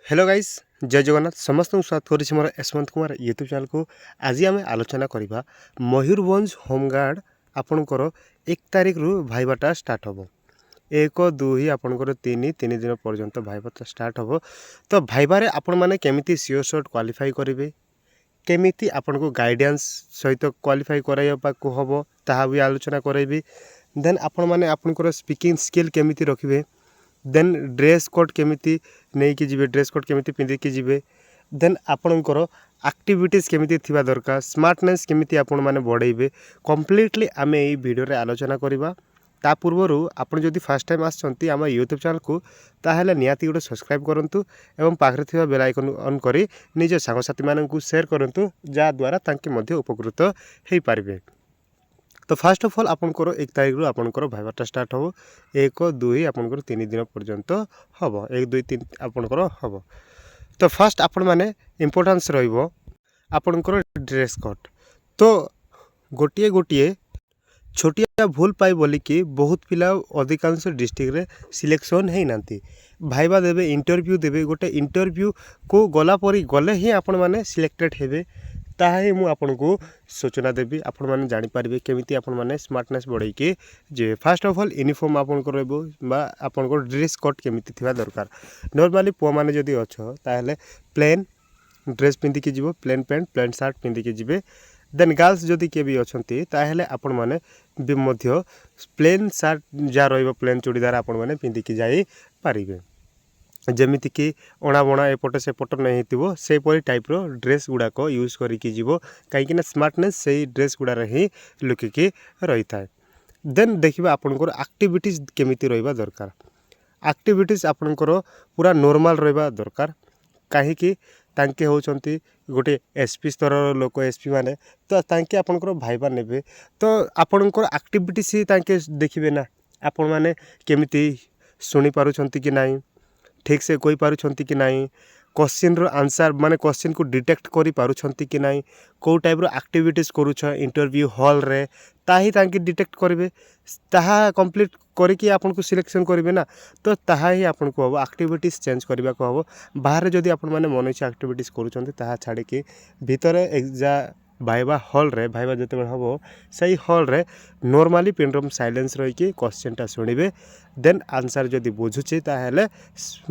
Hello guys जय जगन्नाथ समस्त स्वागत करी मोर यशवंत कुमार यूट्यूब चैनल को। आज आम आलोचना करवा मयूरभंज होमगार्ड आपणकर 1 तारिख रु भाईबाटा स्टार्ट हम 1 2 आपणकर 3 दिन पर्यंत भाईबाटा स्टार्ट हम। तो भाईबारे आपण माने केमिति सियोर शॉर्ट क्वालिफाई करेंगे केमिति आपण को गाइडेंस सहित क्वालिफाई कराइबा को हम ताहा भी आलोचना करेबी। देन आपण माने आपणकर स्पीकिंग स्किल केमिति रखिबे। देन ड्रेस कोड केमिति नहीं कि जीवे ड्रेस कोड केमिति पिंधि कि जीवे। देन आपणकर एक्टिविटीज केमिति थिबा दरकार स्मार्टनेस केमिति आपण माने बढ़ाइबे कंप्लीटली आमे एई वीडियो रे आलोचना करिबा। ता पूर्वरु आपण जदि फर्स्ट टाइम आछंती आम यूट्यूब चैनल को ताहेले नियाती गोटे सब्सक्राइब करंतु एवं पाखरे थिबा बेल आइकन ऑन करी निज सांगसाथी माननकु शेयर करंतु जा द्वारा तांके मध्ये उपकृत हेई पारिबे। तो फर्स्ट ऑफ ऑल आपनकर 1 तारिख रु आपनकर भाईबाटा स्टार्ट हो 1 2 आपनकर 3 दिन पर्यंत हम 1 2 3 आपनकर हम। तो फर्स्ट आपण माने इम्पोर्टेंस रहिबो आपनकर ड्रेस कोड। तो गोटिए गोटिए छोटिया भूल पाई बोली कि बहुत पिला अधिकांश डिस्ट्रिक्ट रे सिलेक्शन है नांती भाईबा देबे इंटरव्यू देबे गोटे इंटरव्यू को गला परी गले ही आपण माने सिलेक्टेड हेबे ताही मु आपन को सूचना देबी। आपण माने जानि पारिबे केमिति आपण माने स्मार्टनेस बढ़ाई के जे फर्स्ट ऑफ ऑल यूनिफॉर्म आपन को रहबो बा आपन को ड्रेस कोड केमिति थिबा दरकार। नॉर्मली पो माने जदि अछो ताहले प्लेन ड्रेस पिंधि के जीवो प्लेन पैंट प्लेन शर्ट पिंधि के जीवे। देन गर्ल्स जदि के भी अछंती ताहले आपण माने भी मध्य प्लेन शर्ट जा रहइबो प्लेन चूड़ीदार आपण माने पिंधि के जाई पारिबे। जमिति कि अणा बणा एपटे सेपट नहीं थो से परी टाइप रो ड्रेस गुड़ाक यूज करिकी जीवो कहीं स्मार्टनेस से ड्रेस गुड़ा ही लुकिकी रही थाए। देन देखिबा आपनकर एक्टिविटीज केमिति रहिबा दरकार। एक्टिविटीज आपनकर पूरा नॉर्मल रहिबा दरकार कहीं तांके होचंती गोटे एसपी स्तर लोक एसपी माने तो तांके आपनकर भाईबा नेबे तो आपनकर एक्टिविटीज ही तांके देखिबे ना आपण माने केमिति सुनी पारुछंती कि नाही ठीक से कोई पारुछंती कि नाही क्वेश्चन रो आंसर माने क्वेश्चन को डिटेक्ट करि पारुछंती कि नाही को टाइप रो एक्टिविटीज करूछ इंटरव्यू हॉल रे ताही तांकी डिटेक्ट करिवे ताहा कंप्लीट करिकि आपन को सिलेक्शन करिवे ना। तो ताहा ही आपन को हबो एक्टिविटीज चेंज करबा को हबो। बाहर जदि आपन माने मन इच्छा एक्टिविटीज करूछंती ताहा छाडी कि भीतर एग्जा भाईबा हॉल रे भाईबा जते बेल हबो सही हॉल रे नॉर्मली पिनरम साइलेंस रही कि क्वेश्चनटा सुनिबे। देन आंसर जदि बुझुचे ताहेले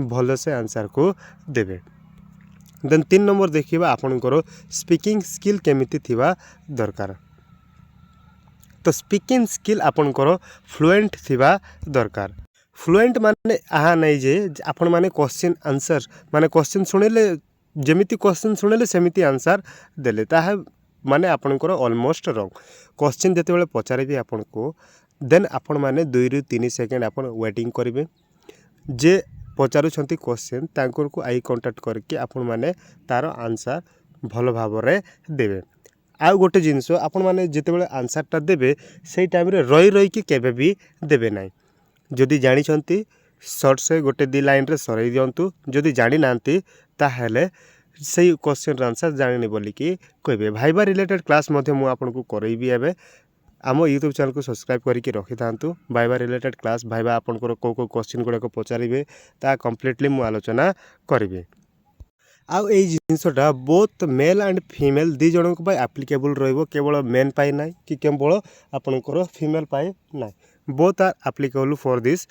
भलो से आंसर को देबे। देन 3 नंबर देखिबा आपनकर स्पीकिंग स्किल केमिति थिबा दरकार। तो स्पीकिंग स्किल आपनकर फ्लुएंट थिबा दरकार। फ्लुएंट माने आहा नै जे आपण माने क्वेश्चन आंसर माने क्वेश्चन सुनिले जेमिति क्वेश्चन सुनिले सेमिति आंसर देले ताहा माने आपनकर ऑलमोस्ट रॉन्ग क्वेश्चन जते बेले पचारे भी आपन को देन आपण माने 2 रु 3 सेकंड आपण वेटिंग करिवे जे पचारुछंती क्वेश्चन तांकर को आई कांटेक्ट करके आपण माने तार आंसर भलो भाव रे देबे। आ गोटे जिंस आपण माने जते बेले आंसरटा देबे सेई टाइम रे रही रही कि केबे भी देबे नाही। जदि जानि छंती शॉर्ट से गोटे 2 लाइन रे सराई दियंतु जदि जानि नांती ताहेले सही क्वेश्चन आंसर जानि बोली कि कहबे। भाईबा रिलेटेड क्लास मध्य मु आपन को करैबी एबे आम यूट्यूब चैनल को सब्सक्राइब करके रखि थांतु। भाईबा रिलेटेड क्लास भाईबा आपन को क्वेश्चन गुडा को पचारिबे ता कंप्लीटली मु आलोचना करिबे। आउ ए जिनसटा बोथ मेल एंड फीमेल दी जन को एप्लिकेबल रहिबो केवल मेन पाई ना कि केवल आपनकर फीमेल पाई ना both are applicable for this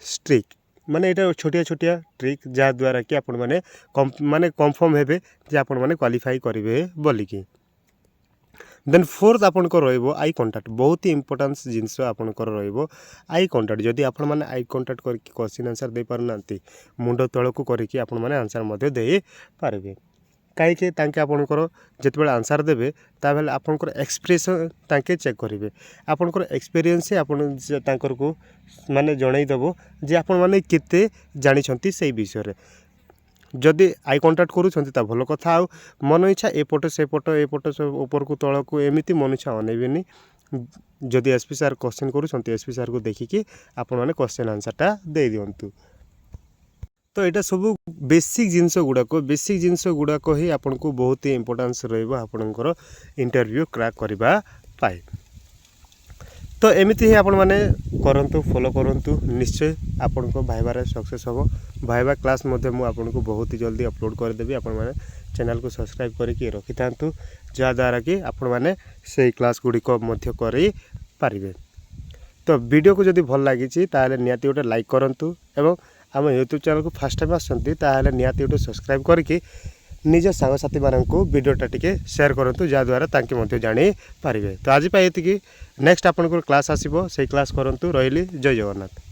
स्ट्रिक माने एटा छोटिया छोटिया ट्रिक जा द्वारा कि आपण माने कंफर्म हेबे जे आपण माने क्वालिफाई करिवे बोली कि। देन फोर्थ आपन को रहइबो आई कांटेक्ट बहुत ही इंपोर्टेंस जिंस आपन को रहइबो आई कांटेक्ट जदि आपण माने आई कांटेक्ट करके क्वेश्चन आंसर दे पार नांती मुंडो तळ को करके आपण माने आंसर मध्ये दे पारबे काई के तांके आपण को जते बेले आंसर देबे ता बेले आपण को एक्सप्रेशन तांके चेक करिवे आपण को एक्सपीरियंस से आपण तांकर को माने जणाई दबो जे आपण माने केते जानि छंती सेई विषय रे। जदि आई कांटेक्ट करूछंती ता भलो कथा आ मन इच्छा एपट सेपट एपट ऊपर को तळ को एमिति मन इच्छा अनेबेनी। जदि एसपी सर क्वेश्चन करूछंती एसपी सर को देखिकी आपण माने क्वेश्चन आंसरटा दे दियंतु। तो यहाँ सब बेसिक जिनस गुड़ाक ही आपन को बहुत ही इंपोर्टेंस रहा इंटरव्यू क्रैक करने पाए। तो एमती ही आपण मैंने करंतु फॉलो करंतु निश्चय आपण को भाइबार सक्सेस हम भाइबा क्लास मु आपन को बहुत ही जल्दी अपलोड करदेवी आपण मैंने चैनल को सब्सक्राइब करके रखि था जहाँद्वारा कि आपण मैंने से क्लास गुड़िक पारे। तो वीडियो को जदि भल लगी ताले निहाती गोटे लाइक करंतु एवं आम यूट्यूब चैनल को फर्स्ट टाइम आसछंती ताले निहाती गोटे सब्सक्राइब करके निज सांगसाथी मानू वीडियोटा टिके शेयर करंतु जहाँद्वारा तांके मध्य जानी पारिबे। तो आज पाई एतिकी नेक्स्ट आपन को क्लास आसीबो से क्लास करंतु रहिली। जय जगन्नाथ।